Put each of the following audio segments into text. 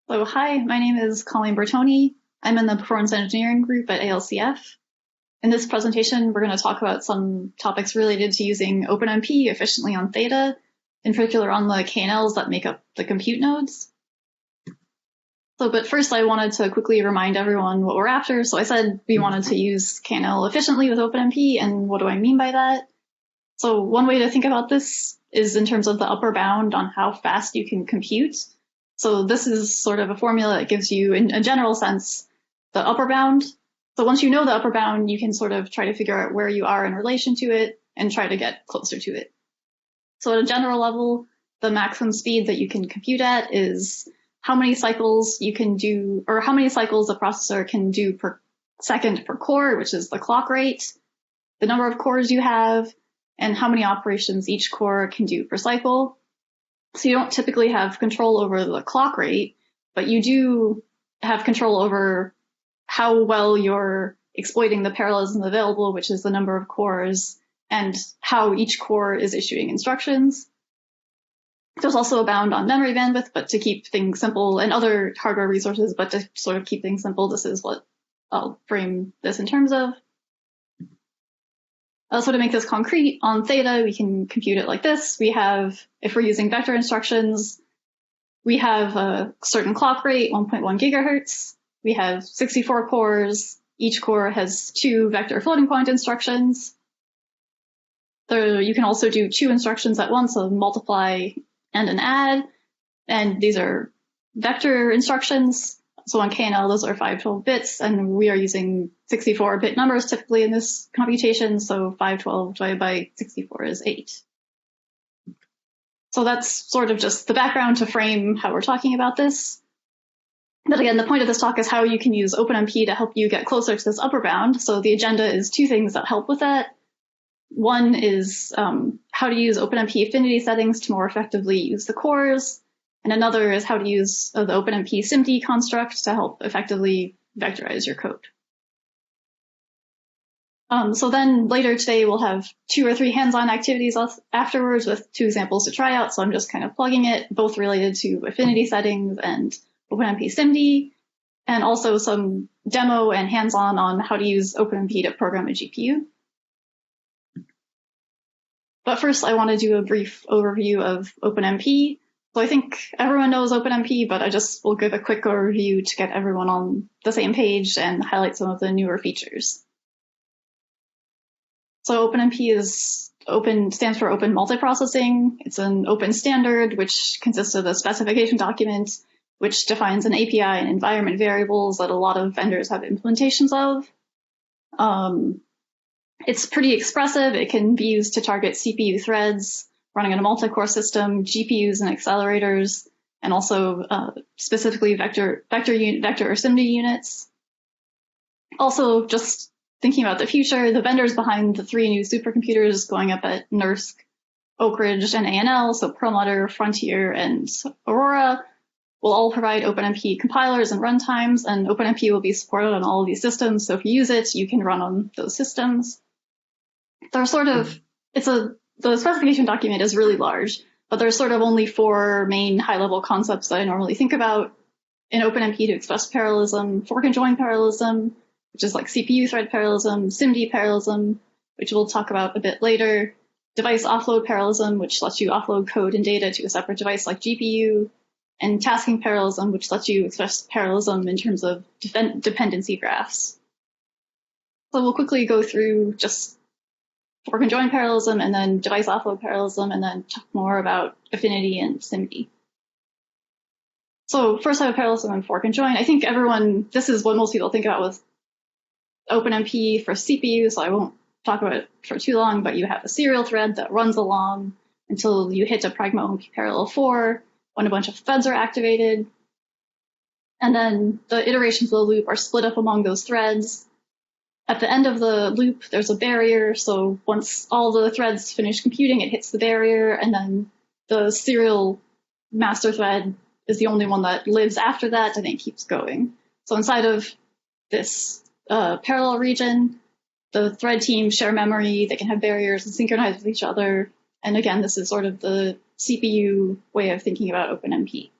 So hi, my name is Colleen Bertoni. I'm in the Performance Engineering group at ALCF. In this presentation, we're going to talk about some topics related to using OpenMP efficiently on Theta, in particular on the KNLs that make up the compute nodes. But first I wanted to quickly remind everyone what we're after. So I said we wanted to use KNL efficiently with OpenMP, and what do I mean by that? So one way to think about this is in terms of the upper bound on how fast you can compute. So this is sort of a formula that gives you, in a general sense, the upper bound. So once you know the upper bound, you can sort of try to figure out where you are in relation to it and try to get closer to it. So at a general level, the maximum speed that you can compute at is how many cycles you can do, or how many cycles the processor can do per second per core, which is the clock rate, the number of cores you have, and how many operations each core can do per cycle. So you don't typically have control over the clock rate, but you do have control over how well you're exploiting the parallelism available, which is the number of cores, and how each core is issuing instructions. There's also a bound on memory bandwidth, but to keep things simple, and other hardware resources, but to sort of keep things simple, this is what I'll frame this in terms of. So to make this concrete, on Theta, we can compute it like this. We have, if we're using vector instructions, we have a certain clock rate, 1.1 gigahertz. We have 64 cores. Each core has 2 vector floating point instructions. You can also do 2 instructions at once, a multiply and an add. And these are vector instructions. So on KNL, those are 512 bits, and we are using 64-bit numbers typically in this computation, so 512 divided by 64 is 8. So that's sort of just the background to frame how we're talking about this. But again, the point of this talk is how you can use OpenMP to help you get closer to this upper bound. So the agenda is 2 things that help with that. One is how to use OpenMP Affinity settings to more effectively use the cores. And another is how to use the OpenMP SIMD construct to help effectively vectorize your code. So then later today, we'll have 2 or 3 hands-on activities afterwards with 2 examples to try out. So I'm just kind of plugging it, both related to affinity settings and OpenMP SIMD, and also some demo and hands-on on how to use OpenMP to program a GPU. But first, I want to do a brief overview of OpenMP. So I think everyone knows OpenMP, but I just will give a quick overview to get everyone on the same page and highlight some of the newer features. So OpenMP stands for Open Multiprocessing. It's an open standard, which consists of a specification document, which defines an API and environment variables that a lot of vendors have implementations of. It's pretty expressive. It can be used to target CPU threads running on a multi-core system, GPUs and accelerators, and also specifically vector or SIMD units. Also, just thinking about the future, the vendors behind the 3 new supercomputers going up at NERSC, Oak Ridge, and ANL, so Perlmutter, Frontier, and Aurora, will all provide OpenMP compilers and runtimes, and OpenMP will be supported on all of these systems. So if you use it, you can run on those systems. There's sort of, the specification document is really large, but there's sort of only 4 main high-level concepts that I normally think about in OpenMP to express parallelism: fork and join parallelism, which is like CPU thread parallelism; SIMD parallelism, which we'll talk about a bit later; device offload parallelism, which lets you offload code and data to a separate device like GPU; and tasking parallelism, which lets you express parallelism in terms of dependency graphs. So we'll quickly go through just fork and join parallelism, and then device offload parallelism, and then talk more about affinity and SIMD. So first I have parallelism and fork and join. I think this is what most people think about with OpenMP for CPU, so I won't talk about it for too long, but you have a serial thread that runs along until you hit a pragma OMP parallel 4, when a bunch of threads are activated. And then the iterations of the loop are split up among those threads. At the end of the loop, there's a barrier, so once all the threads finish computing, it hits the barrier, and then the serial master thread is the only one that lives after that, and it keeps going. So inside of this parallel region, the thread teams share memory, they can have barriers and synchronize with each other. And again, this is sort of the CPU way of thinking about OpenMP.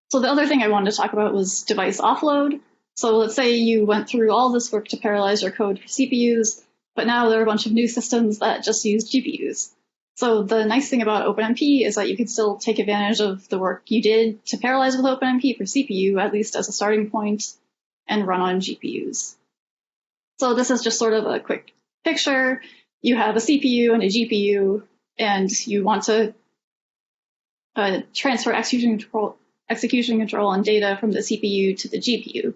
So the other thing I wanted to talk about was device offload. So let's say you went through all this work to parallelize your code for CPUs, but now there are a bunch of new systems that just use GPUs. So the nice thing about OpenMP is that you can still take advantage of the work you did to parallelize with OpenMP for CPU, at least as a starting point, and run on GPUs. So this is just sort of a quick picture. You have a CPU and a GPU, and you want to transfer execution control and data from the CPU to the GPU.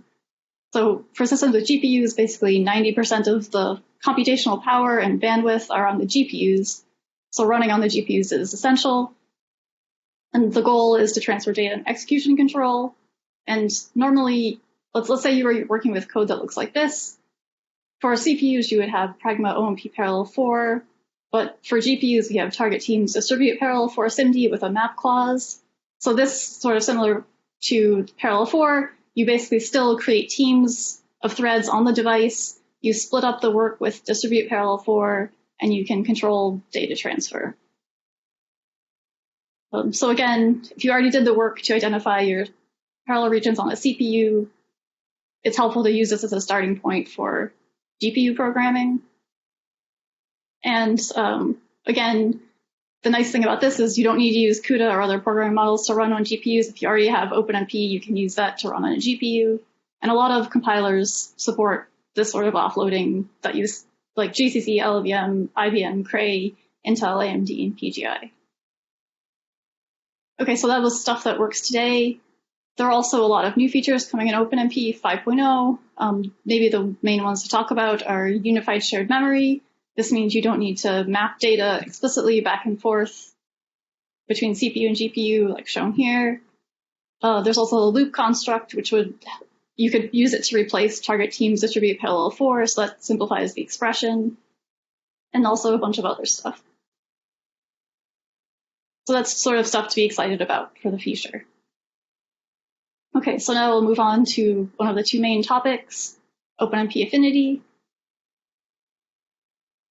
So for systems with GPUs, basically 90% of the computational power and bandwidth are on the GPUs. So running on the GPUs is essential. And the goal is to transfer data and execution control. And normally, let's say you were working with code that looks like this. For CPUs, you would have Pragma OMP Parallel 4. But for GPUs, we have target teams distribute Parallel 4 SIMD with a map clause. So this sort of similar to Parallel 4, you basically still create teams of threads on the device. You split up the work with distribute Parallel 4, and you can control data transfer. So again, if you already did the work to identify your parallel regions on a CPU, it's helpful to use this as a starting point for GPU programming. And again, the nice thing about this is you don't need to use CUDA or other programming models to run on GPUs. If you already have OpenMP, you can use that to run on a GPU. And a lot of compilers support this sort of offloading that use like GCC, LLVM, IBM, Cray, Intel, AMD, and PGI. Okay, so that was stuff that works today. There are also a lot of new features coming in OpenMP 5.0. Maybe the main ones to talk about are unified shared memory. This means you don't need to map data explicitly back and forth between CPU and GPU, like shown here. There's also a loop construct, which you could use it to replace target teams distribute parallel 4, so that simplifies the expression, and also a bunch of other stuff. So that's sort of stuff to be excited about for the future. Okay, so now we'll move on to one of the two main topics, OpenMP Affinity.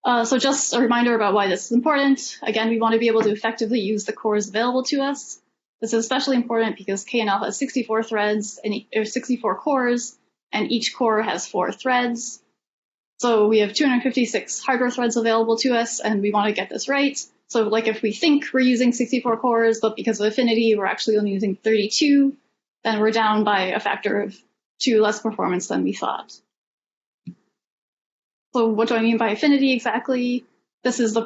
So just a reminder about why this is important. Again, we want to be able to effectively use the cores available to us. This is especially important because KNL has 64 threads or 64 cores, and each core has 4 threads. So we have 256 hardware threads available to us, and we want to get this right. So like if we think we're using 64 cores, but because of Affinity, we're actually only using 32, then we're down by a factor of 2 less performance than we thought. So what do I mean by Affinity exactly? This is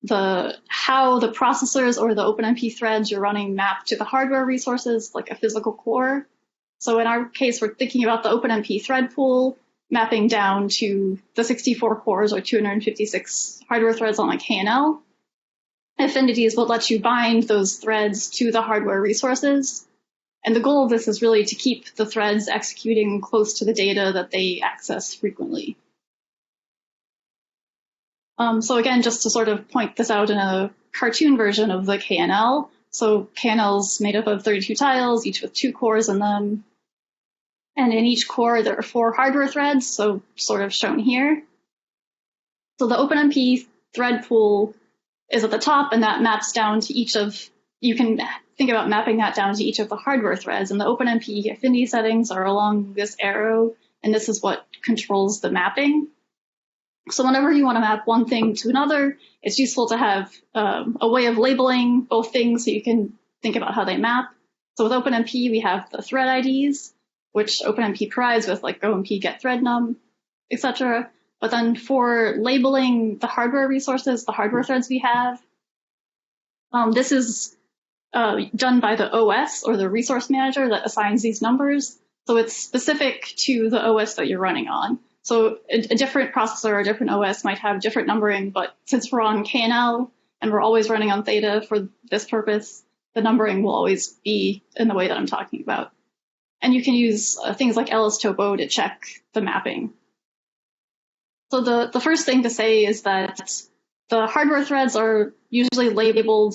how the processors or the OpenMP threads you're running map to the hardware resources, like a physical core. So in our case, we're thinking about the OpenMP thread pool mapping down to the 64 cores or 256 hardware threads on like KNL. Affinity is what lets you bind those threads to the hardware resources. And the goal of this is really to keep the threads executing close to the data that they access frequently. So again, just to sort of point this out in a cartoon version of the KNL. So KNL is made up of 32 tiles, each with 2 cores in them. And in each core, there are 4 hardware threads, so sort of shown here. So the OpenMP thread pool is at the top, and that maps down to each of, you can think about mapping that down to each of the hardware threads. And the OpenMP Affinity settings are along this arrow, and this is what controls the mapping. So whenever you want to map one thing to another, it's useful to have a way of labeling both things so you can think about how they map. So with OpenMP, we have the thread IDs, which OpenMP provides with like OMP get thread num, etc. But then for labeling the hardware resources, the hardware threads we have, this is done by the OS or the resource manager that assigns these numbers. So it's specific to the OS that you're running on. So a different processor or a different OS might have different numbering, but since we're on KNL and we're always running on Theta for this purpose, the numbering will always be in the way that I'm talking about. And you can use things like lstopo to check the mapping. So the first thing to say is that the hardware threads are usually labeled,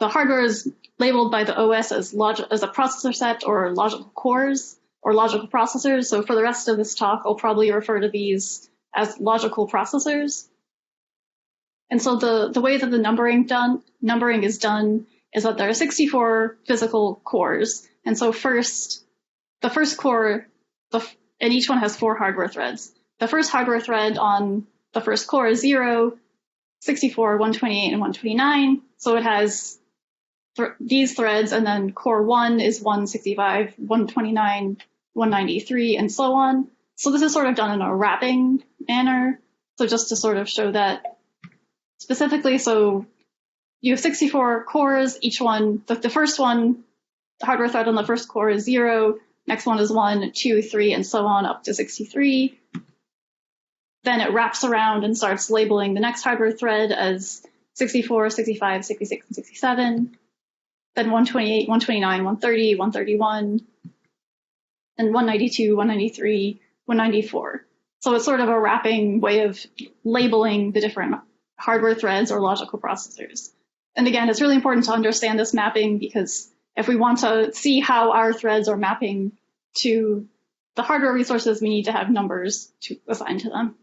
the hardware is labeled by the OS as a processor set or logical cores or logical processors. So for the rest of this talk, I'll probably refer to these as logical processors. And so the way that the numbering is done is that there are 64 physical cores. And so the first core, and each one has 4 hardware threads. The first hardware thread on the first core is 0, 64, 128, and 129. So it has these threads, and then core 1 is 165, 129, 193, and so on. So this is sort of done in a wrapping manner. So just to sort of show that specifically, so you have 64 cores, each one, the first one, the hardware thread on the first core is 0, next one is 1, 2, 3, and so on up to 63. Then it wraps around and starts labeling the next hardware thread as 64, 65, 66, and 67. Then 128, 129, 130, 131, and 192, 193, 194. So it's sort of a wrapping way of labeling the different hardware threads or logical processors. And again, it's really important to understand this mapping, because if we want to see how our threads are mapping to the hardware resources, we need to have numbers to assign to them.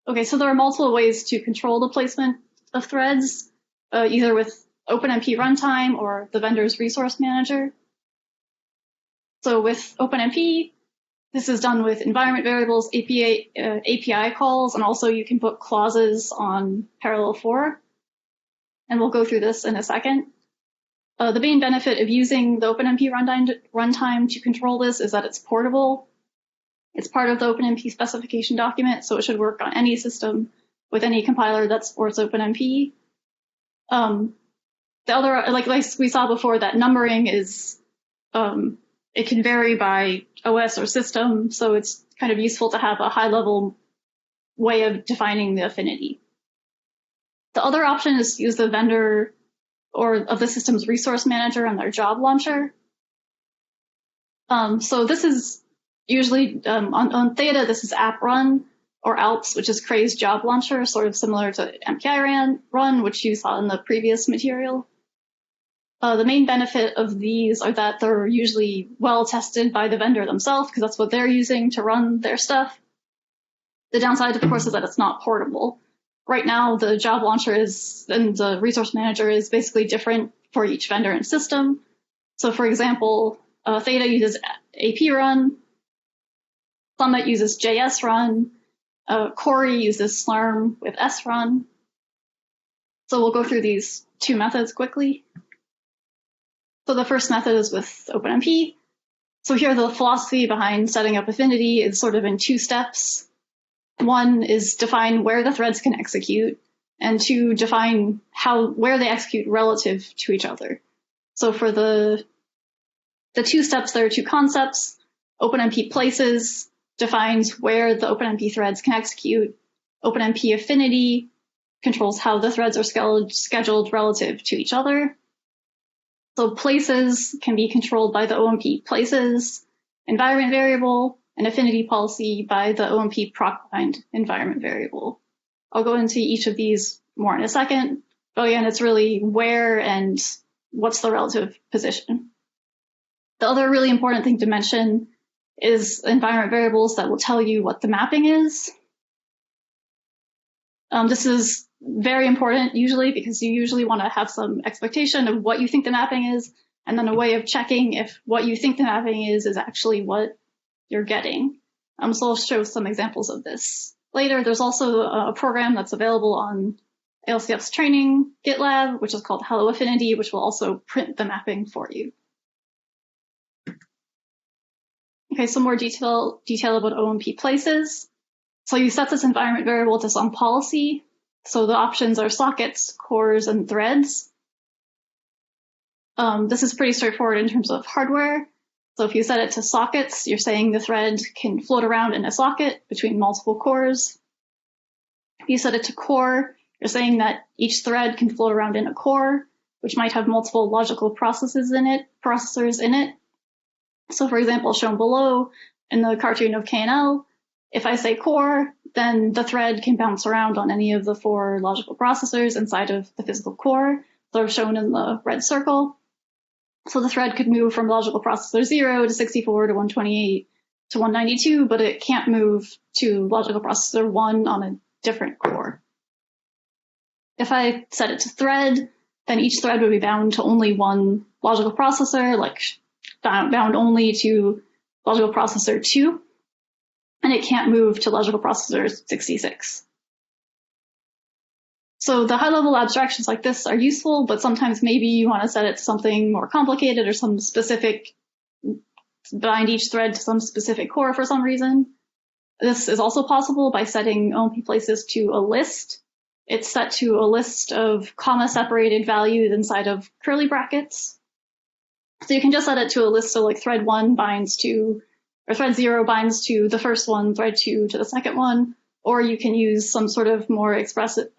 Okay, so there are multiple ways to control the placement of threads, either with OpenMP runtime or the vendor's resource manager. So with OpenMP, this is done with environment variables, API calls, and also you can put clauses on parallel for. And we'll go through this in a second. The main benefit of using the OpenMP runtime to control this is that it's portable. It's part of the OpenMP specification document, so it should work on any system with any compiler that supports OpenMP. The other, like we saw before, that numbering is, it can vary by OS or system, so it's kind of useful to have a high-level way of defining the affinity. The other option is to use the vendor or of the system's resource manager and their job launcher. So this is usually on Theta, this is app run, or ALPS, which is Cray's job launcher, sort of similar to MPI run, which you saw in the previous material. The main benefit of these are that they're usually well tested by the vendor themselves, because that's what they're using to run their stuff. The downside, of course, is that it's not portable. Right now, the job launcher and the resource manager is basically different for each vendor and system. So for example, Theta uses AP run, Summit uses JS run, Cori uses Slurm with S run. So we'll go through these two methods quickly. So the first method is with OpenMP. So here the philosophy behind setting up Affinity is sort of in 2 steps. One is define where the threads can execute, and 2, define where they execute relative to each other. So for the 2 steps, there are 2 concepts. OpenMP Places defines where the OpenMP threads can execute. OpenMP Affinity controls how the threads are scheduled relative to each other. So Places can be controlled by the OMP Places environment variable, and affinity policy by the OMP proc-defined environment variable. I'll go into each of these more in a second, but again, it's really where and what's the relative position. The other really important thing to mention is environment variables that will tell you what the mapping is. This is very important usually, because you usually want to have some expectation of what you think the mapping is, and then a way of checking if what you think the mapping is actually what you're getting. So I'll show some examples of this later. There's also a program that's available on ALCF's training GitLab, which is called Hello Affinity, which will also print the mapping for you. Okay, some more detail about OMP Places. So you set this environment variable to some policy. So the options are sockets, cores, and threads. This is pretty straightforward in terms of hardware. So if you set it to sockets, you're saying the thread can float around in a socket between multiple cores. If you set it to core, you're saying that each thread can float around in a core, which might have multiple logical processors in it. So for example, shown below in the cartoon of KNL, if I say core, then the thread can bounce around on any of the 4 logical processors inside of the physical core. They're shown in the red circle. So the thread could move from logical processor 0 to 64 to 128 to 192, but it can't move to logical processor 1 on a different core. If I set it to thread, then each thread would be bound to only one logical processor, like bound only to logical processor 2, and it can't move to logical processor 66. So the high-level abstractions like this are useful, but sometimes maybe you want to set it to something more complicated or some specific, bind each thread to some specific core for some reason. This is also possible by setting OpenMP Places to a list. It's set to a list of comma-separated values inside of curly brackets. So you can just set it to a list of like thread 1 binds to, or thread 0 binds to the first one, thread 2 to the second one, or you can use some sort of more expressive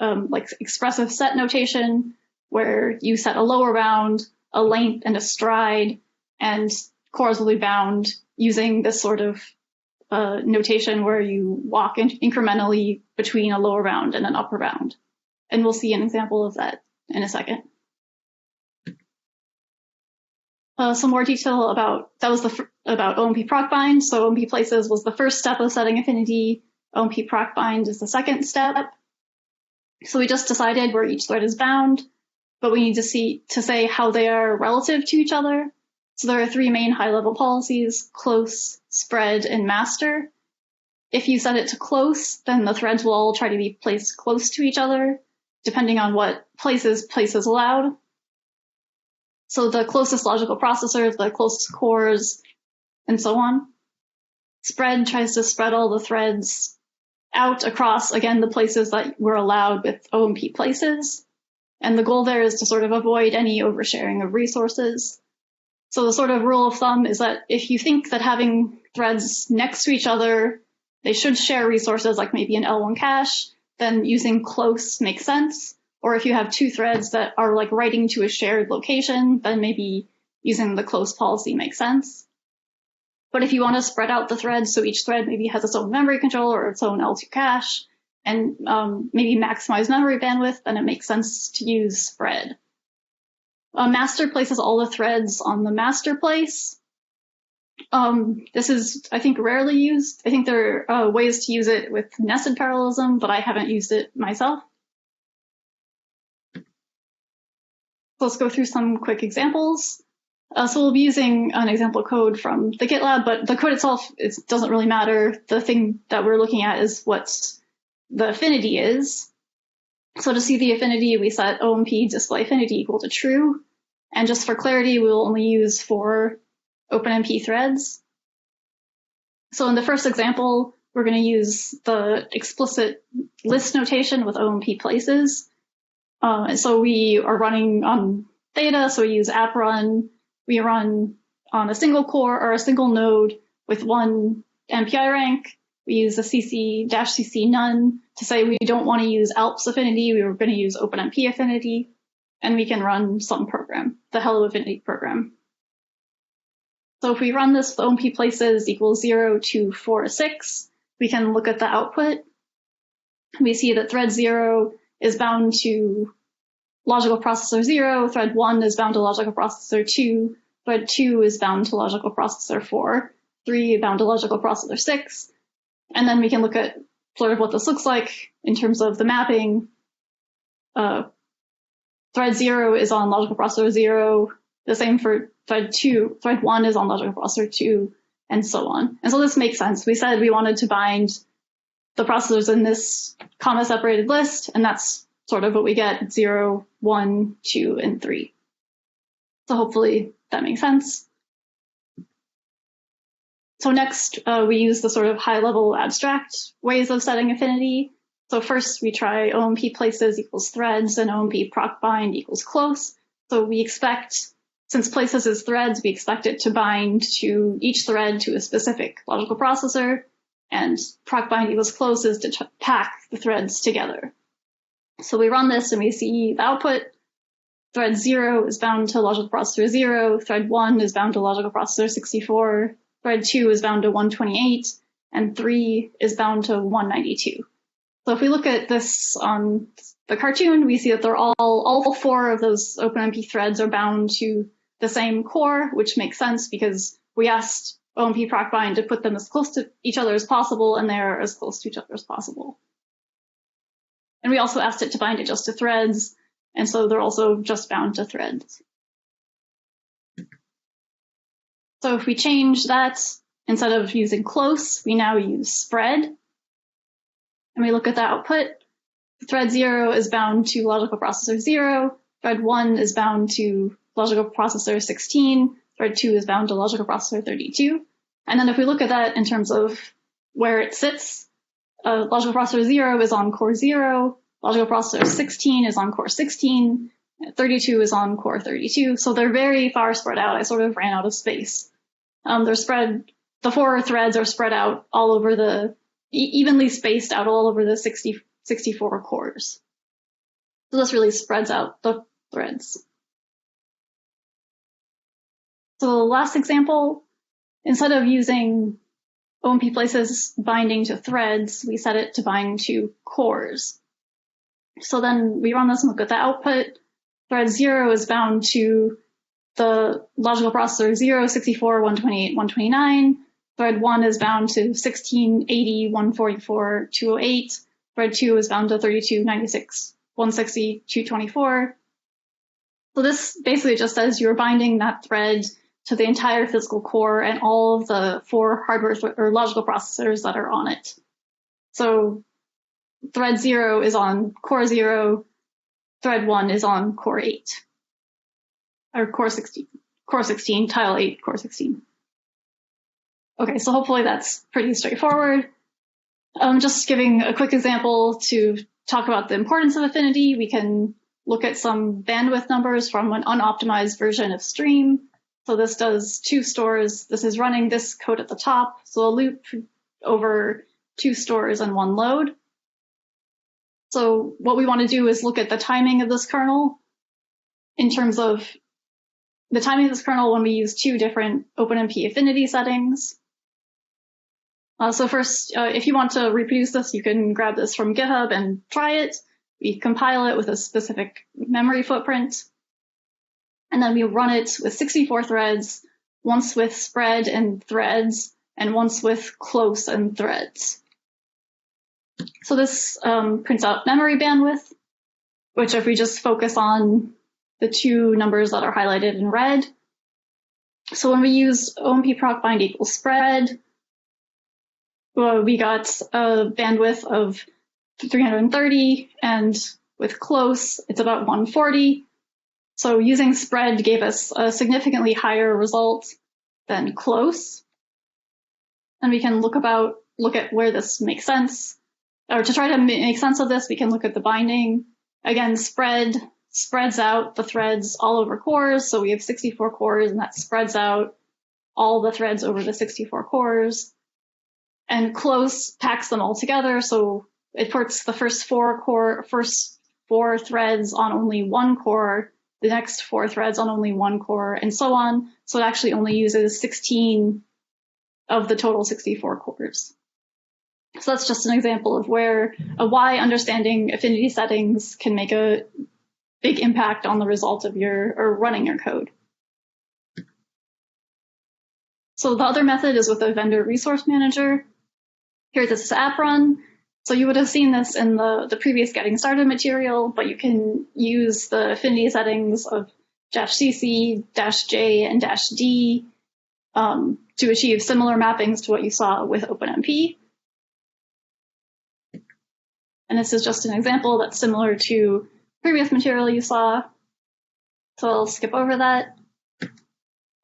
set notation where you set a lower bound, a length, and a stride, and cores will be bound using this sort of notation where you walk incrementally between a lower bound and an upper bound. And we'll see an example of that in a second. Some more detail about OpenMP proc bind. So OpenMP Places was the first step of setting affinity. OpenMP proc bind is the second step. So we just decided where each thread is bound, but we need to say how they are relative to each other. So there are 3 main high-level policies: close, spread, and master. If you set it to close, then the threads will all try to be placed close to each other, depending on what places allowed. So the closest logical processors, the closest cores, and so on. Spread tries to spread all the threads out across, again, the places that were allowed with OpenMP Places. And the goal there is to sort of avoid any oversharing of resources. So the sort of rule of thumb is that if you think that having threads next to each other, they should share resources, like maybe an L1 cache, then using close makes sense. Or if you have 2 threads that are like writing to a shared location, then maybe using the close policy makes sense. But if you want to spread out the threads so each thread maybe has its own memory controller or its own L2 cache, and maybe maximize memory bandwidth, then it makes sense to use spread. Master places all the threads on the master place. This is, I think, rarely used. I think there are ways to use it with nested parallelism, but I haven't used it myself. So let's go through some quick examples. So we'll be using an example code from the GitLab, but the code itself, it doesn't really matter. The thing that we're looking at is what the affinity is. So to see the affinity, we set OpenMP display affinity equal to true. And just for clarity, we'll only use for OpenMP threads. So in the first example, we're going to use the explicit list notation with OpenMP Places. So we are running on Theta, so we use app run. We run on a single core or a single node with 1 MPI rank. We use the cc-cc none to say we don't want to use Alps affinity. We were going to use OpenMP affinity. And we can run some program, the hello affinity program. So if we run this with OpenMP Places equals 0 to 4 to 6, we can look at the output. We see that thread 0 is bound to logical processor 0, thread 1 is bound to logical processor 2, thread 2 is bound to logical processor 4, 3 bound to logical processor 6. And then we can look at sort of what this looks like in terms of the mapping. Thread 0 is on logical processor 0, the same for thread 2, thread 1 is on logical processor 2, and so on. And so this makes sense. We said we wanted to bind the processors in this comma-separated list, and that's sort of what we get: 0, 1, 2, and 3. So hopefully that makes sense. So next, we use the sort of high-level abstract ways of setting affinity. So first, we try OpenMP Places equals threads and OpenMP proc bind equals close. So we expect, since Places is threads, we expect it to bind to each thread to a specific logical processor, and proc bind equals close is to pack the threads together. So we run this and we see the output. Thread 0 is bound to logical processor 0, thread 1 is bound to logical processor 64, thread 2 is bound to 128, and 3 is bound to 192. So if we look at this on the cartoon, we see that they're all 4 of those OpenMP threads are bound to the same core, which makes sense because we asked OpenMP proc bind to put them as close to each other as possible, and they're as close to each other as possible. And we also asked it to bind it just to threads, and so they're also just bound to threads. So if we change that, instead of using close, we now use spread. And we look at the output. Thread 0 is bound to logical processor 0. Thread 1 is bound to logical processor 16. Thread 2 is bound to logical processor 32. And then if we look at that in terms of where it sits, logical processor 0 is on core 0. Logical processor 16 is on core 16. 32 is on core 32. So they're very far spread out. I sort of ran out of space. They're spread, the 4 threads are spread out all over the, evenly spaced out all over the 64 cores. So this really spreads out the threads. So the last example, instead of using OpenMP Places binding to threads, we set it to bind to cores. So then we run this and look at the output. Thread 0 is bound to the logical processor 0, 64, 128, 129. Thread 1 is bound to 16, 80, 144, 208. Thread 2 is bound to 32, 96, 160, 224. So this basically just says you're binding that thread to the entire physical core and all of the 4 hardware or logical processors that are on it. So thread 0 is on core 0, thread 1 is on core 8, or core 16, tile 8, core 16. Okay, so hopefully that's pretty straightforward. Just giving a quick example to talk about the importance of affinity, we can look at some bandwidth numbers from an unoptimized version of Stream. So this does 2 stores. This is running this code at the top. So a loop over 2 stores and 1 load. So what we want to do is look at the timing of this kernel in terms of the timing of this kernel when we use 2 different OpenMP Affinity settings. So first, if you want to reproduce this, you can grab this from GitHub and try it. We compile it with a specific memory footprint. And then we run it with 64 threads, once with spread and threads, and once with close and threads. So this prints out memory bandwidth, which if we just focus on the 2 numbers that are highlighted in red. So when we use OMP proc bind equals spread, we got a bandwidth of 330, and with close, it's about 140. So using spread gave us a significantly higher result than close. And we can look at where this makes sense. Or to try to make sense of this, we can look at the binding. Again, spread spreads out the threads all over cores. So we have 64 cores, and that spreads out all the threads over the 64 cores. And close packs them all together. So it puts the first 4 threads on only 1 core, the next 4 threads on only 1 core, and so on. So it actually only uses 16 of the total 64 cores. So that's just an example of why understanding affinity settings can make a big impact on the result of running your code. So the other method is with a vendor resource manager. Here, this is app run. So you would have seen this in the previous getting started material, but you can use the affinity settings of -cc, -j, and -d to achieve similar mappings to what you saw with OpenMP. And this is just an example that's similar to previous material you saw. So I'll skip over that.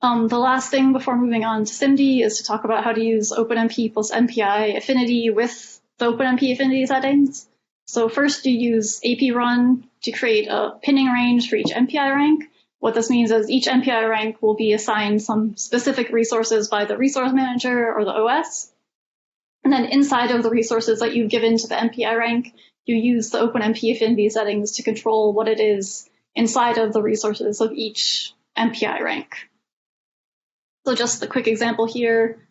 The last thing before moving on to SIMD is to talk about how to use OpenMP plus MPI affinity with the OpenMP affinity settings. So first you use AP run to create a pinning range for each MPI rank. What this means is each MPI rank will be assigned some specific resources by the resource manager or the OS. And then inside of the resources that you've given to the MPI rank, you use the OpenMP affinity settings to control what it is inside of the resources of each MPI rank. So just the quick example here,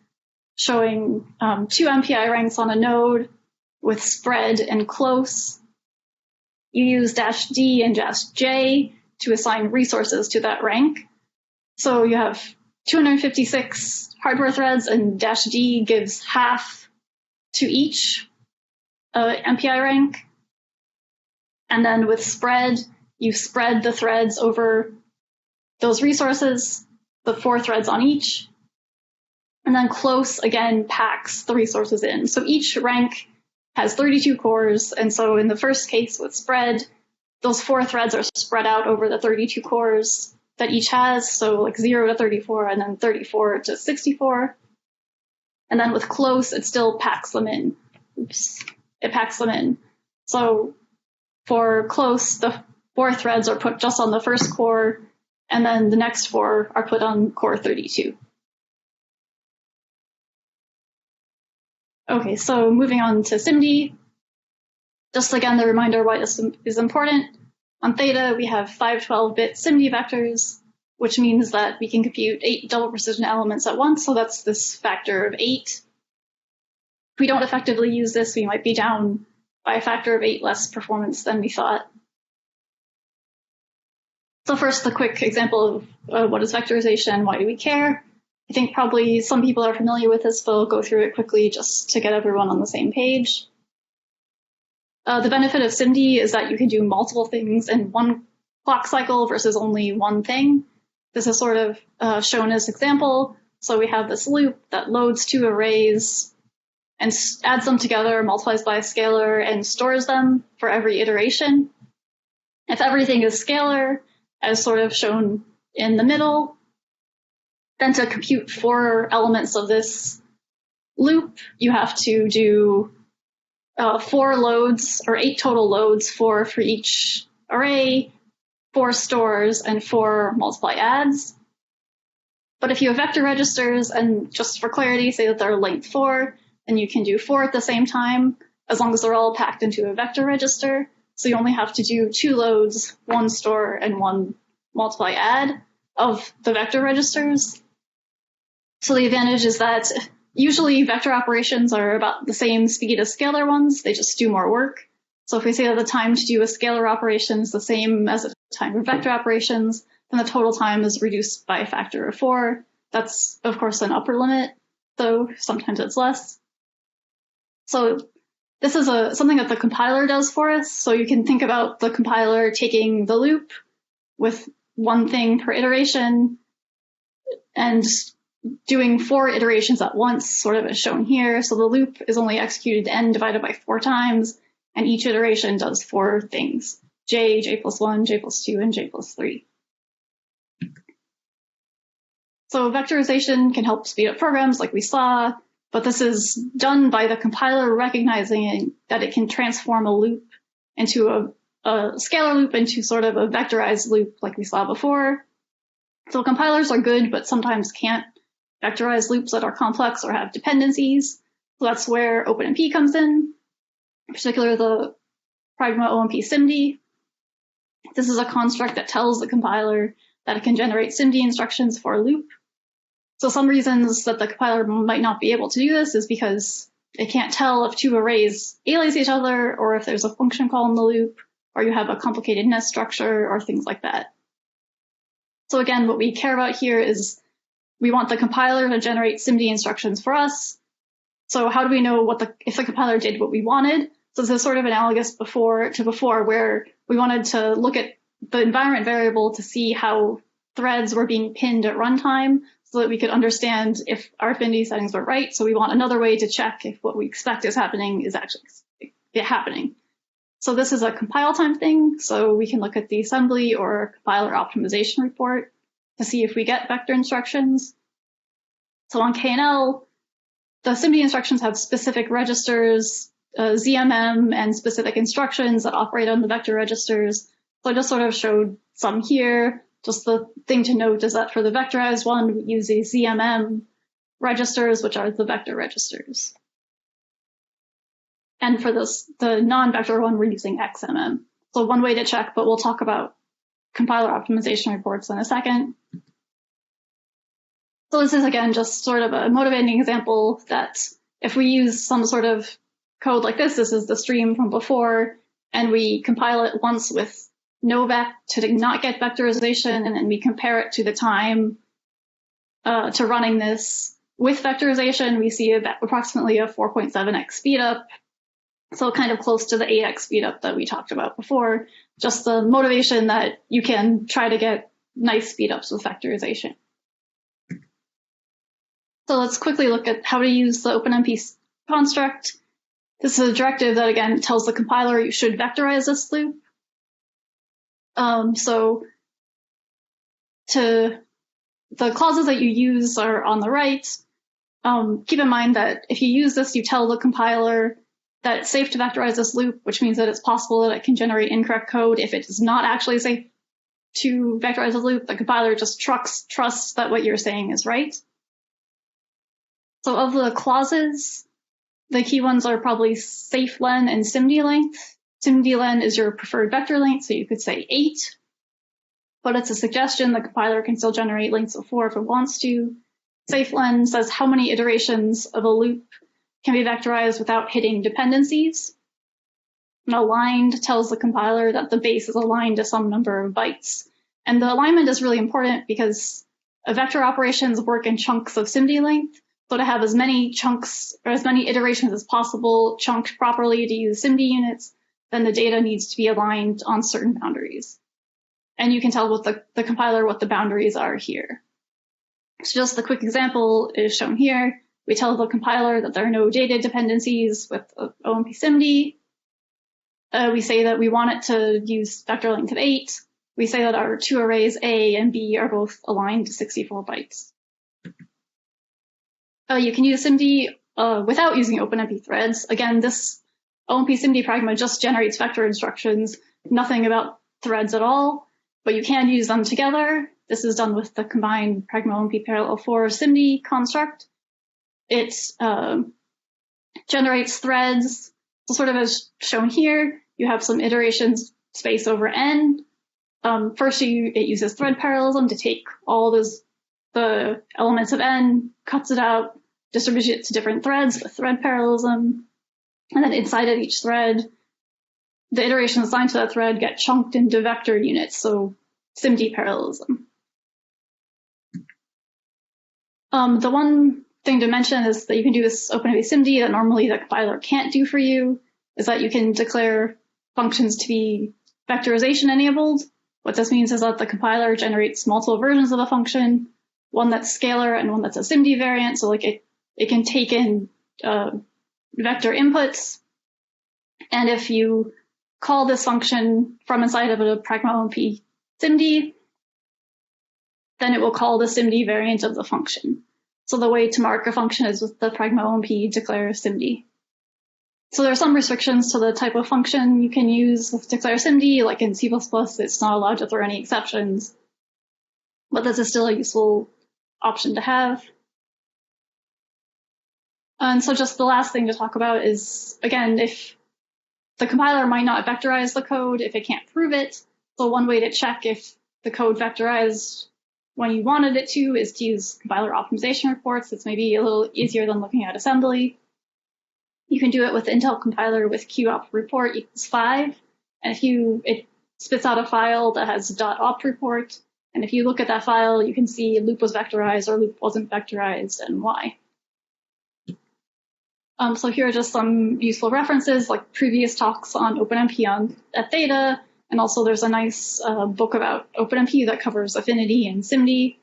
showing 2 MPI ranks on a node with spread and close. You use -d and -j to assign resources to that rank. So you have 256 hardware threads, and -d gives half to each MPI rank. And then with spread, you spread the threads over those resources, the 4 threads on each. And then close, again, packs the resources in. So each rank has 32 cores. And so in the first case with spread, those 4 threads are spread out over the 32 cores that each has. So like 0 to 34 and then 34 to 64. And then with close, it still packs them in. Oops, it packs them in. So for close, the 4 threads are put just on the first core, and then the next 4 are put on core 32. Okay, so moving on to SIMD. Just again, the reminder why this is important. On Theta, we have 512-bit SIMD vectors, which means that we can compute 8 double precision elements at once, so that's this factor of 8. If we don't effectively use this, we might be down by a factor of 8 less performance than we thought. So first, the quick example of what is vectorization, why do we care? I think probably some people are familiar with this, but I'll go through it quickly just to get everyone on the same page. The benefit of SIMD is that you can do multiple things in one clock cycle versus only one thing. This is sort of shown as example. So we have this loop that loads 2 arrays and adds them together, multiplies by a scalar, and stores them for every iteration. If everything is scalar, as sort of shown in the middle, then to compute 4 elements of this loop, you have to do 4 loads, or 8 total loads, 4 for each array, 4 stores, and 4 multiply adds. But if you have vector registers, and just for clarity, say that they're length 4, then you can do 4 at the same time, as long as they're all packed into a vector register. So you only have to do 2 loads, 1 store, and 1 multiply add of the vector registers. So the advantage is that usually vector operations are about the same speed as scalar ones, they just do more work. So if we say that the time to do a scalar operation is the same as the time of vector operations, then the total time is reduced by a factor of 4. That's, of course, an upper limit, though sometimes it's less. So this is something that the compiler does for us. So you can think about the compiler taking the loop with 1 thing per iteration and doing 4 iterations at once, sort of as shown here. So the loop is only executed n divided by 4 times, and each iteration does 4 things: j, j+1, j+2, and j+3. So vectorization can help speed up programs like we saw, but this is done by the compiler recognizing that it can transform a loop into a scalar loop into sort of a vectorized loop like we saw before. So compilers are good, but sometimes can't vectorize loops that are complex or have dependencies. So that's where OpenMP comes in, in particular the pragma OMP SIMD. This is a construct that tells the compiler that it can generate SIMD instructions for a loop. So some reasons that the compiler might not be able to do this is because it can't tell if 2 arrays alias each other, or if there's a function call in the loop, or you have a complicated nest structure, or things like that. So again, what we care about here is we want the compiler to generate SIMD instructions for us. So how do we know if the compiler did what we wanted? So this is sort of analogous before, where we wanted to look at the environment variable to see how threads were being pinned at runtime, so that we could understand if our affinity settings were right. So we want another way to check if what we expect is happening is actually happening. So this is a compile time thing. So we can look at the assembly or compiler optimization report to see if we get vector instructions. So on KNL, the SIMD instructions have specific registers, ZMM, and specific instructions that operate on the vector registers. So I just sort of showed some here. Just the thing to note is that for the vectorized one, we use the ZMM registers, which are the vector registers. And for the non-vector one, we're using XMM. So one way to check, but we'll talk about compiler optimization reports in a second. So this is, again, just sort of a motivating example that if we use some sort of code like this is the stream from before, and we compile it once with no vec to not get vectorization, and then we compare it to the time to running this with vectorization, we see approximately a 4.7x speedup. So kind of close to the 8x speedup that we talked about before, just the motivation that you can try to get nice speedups with vectorization. So let's quickly look at how to use the OpenMP construct. This is a directive that, again, tells the compiler you should vectorize this loop. So the clauses that you use are on the right. Keep in mind that if you use this, you tell the compiler that it's safe to vectorize this loop, which means that it's possible that it can generate incorrect code. If it is not actually safe to vectorize the loop, the compiler just trusts that what you're saying is right. So of the clauses, the key ones are probably safe-len and SIMD length. SIMD-len is your preferred vector length, so you could say 8. But it's a suggestion. The compiler can still generate lengths of 4 if it wants to. Safe-len says how many iterations of a loop can be vectorized without hitting dependencies. And aligned tells the compiler that the base is aligned to some number of bytes. And the alignment is really important because vector operations work in chunks of SIMD length. So to have as many chunks or as many iterations as possible chunked properly to use SIMD units, then the data needs to be aligned on certain boundaries. And you can tell with the compiler what the boundaries are here. So just the quick example is shown here. We tell the compiler that there are no data dependencies with OpenMP SIMD. We say that we want it to use vector length of 8. We say that our two arrays A and B are both aligned to 64 bytes. You can use SIMD without using OpenMP threads. Again, this OpenMP SIMD pragma just generates vector instructions, nothing about threads at all, but you can use them together. This is done with the combined pragma OpenMP parallel 4 SIMD construct. It generates threads. So sort of as shown here, you have some iterations space over n. First, it uses thread parallelism to take all the elements of n, cuts it out, distributes it to different threads with thread parallelism. And then inside of each thread, the iterations assigned to that thread get chunked into vector units, so SIMD parallelism. The one thing to mention is that you can do this OpenMP SIMD that normally the compiler can't do for you, is that you can declare functions to be vectorization enabled. What this means is that the compiler generates multiple versions of a function, one that's scalar and one that's a SIMD variant. So like it can take in vector inputs. And if you call this function from inside of a pragma OpenMP SIMD, then it will call the SIMD variant of the function. So the way to mark a function is with the pragma OpenMP declare SIMD. So there are some restrictions to the type of function you can use with declare SIMD, like in C++, it's not allowed to throw any exceptions. But this is still a useful option to have. And so just the last thing to talk about is, again, if the compiler might not vectorize the code if it can't prove it. So one way to check if the code vectorized when you wanted it to is to use compiler optimization reports. It's maybe a little easier than looking at assembly. You can do it with Intel compiler with qop report equals 5. And it spits out a file that has .opt report. And if you look at that file, you can see loop was vectorized or loop wasn't vectorized and why. So here are just some useful references, like previous talks on OpenMP at Theta, and also there's a nice book about OpenMP that covers Affinity and SIMD.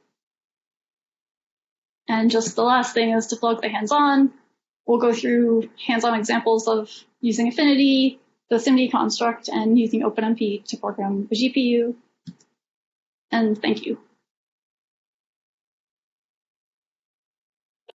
And just the last thing is to plug the hands-on. We'll go through hands-on examples of using Affinity, the SIMD construct, and using OpenMP to program a GPU. And thank you.